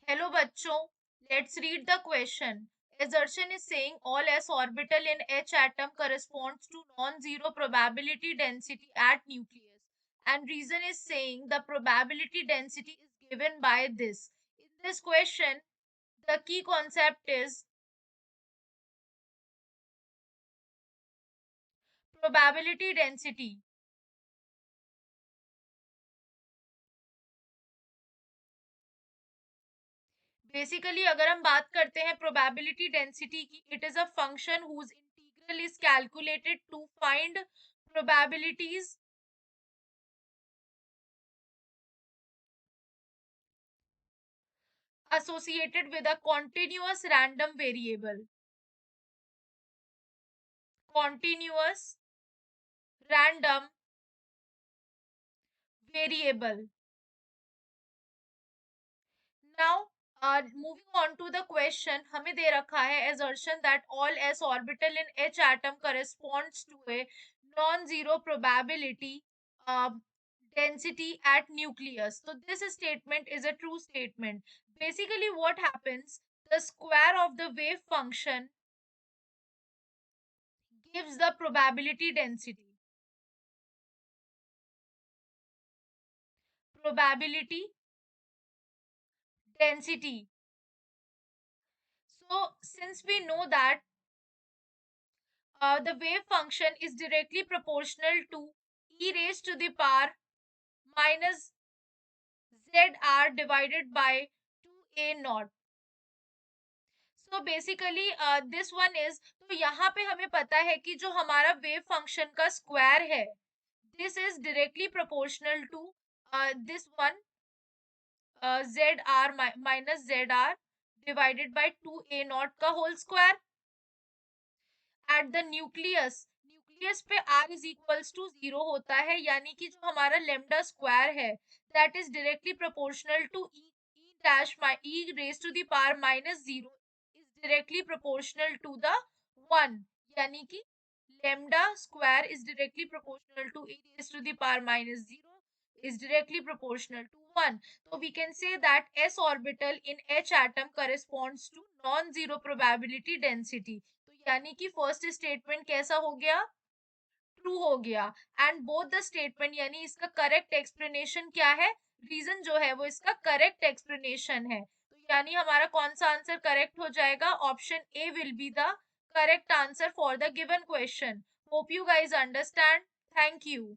Hello bachcho, let's read the question. Assertion is saying all s orbital in H atom corresponds to non-zero probability density at nucleus. And reason is saying the probability density is given by this. In this question, the key concept is probability density. Basically अगर हम बात करते हैं probability density की, it is a function whose integral is calculated to find probabilities associated with a continuous random variable. Continuous random variable. Now, moving on to the question, हमें दे रखा है assertion that all s orbital in H atom corresponds to a non-zero probability uh, density at nucleus. So this statement is a true statement. Basically, what happens? The square of the wave function gives the probability density. Probability density. So, since we know that the wave function is directly proportional to e raised to the power minus zr divided by 2a naught. So basically this one is, तो यहाँ पे हमें पता है कि जो हमारा wave function का स्क्वायर है, this is directly proportional to this one zr minus zr divided by 2a naught का whole square. At the nucleus पे r इज इक्वल्स टू 0 होता है, यानी कि जो हमारा लेमडा स्क्वायर है that is directly proportional to E dash E raise to the power minus 0 is directly proportional to the 1, यानी कि lambda square is directly proportional to E raise to the power minus 0 is directly proportional to 1. So we can say that s orbital in H atom corresponds to non-zero probability density. तो यानी कि first statement कैसा हो गया? True हो गया. And both the statement यानी इसका करेक्ट एक्सप्लेनेशन क्या है? रीजन जो है वो इसका करेक्ट एक्सप्लेनेशन है. तो यानी हमारा कौन सा आंसर करेक्ट हो जाएगा? Option A will be the correct answer for the given question. Hope you guys understand. Thank you.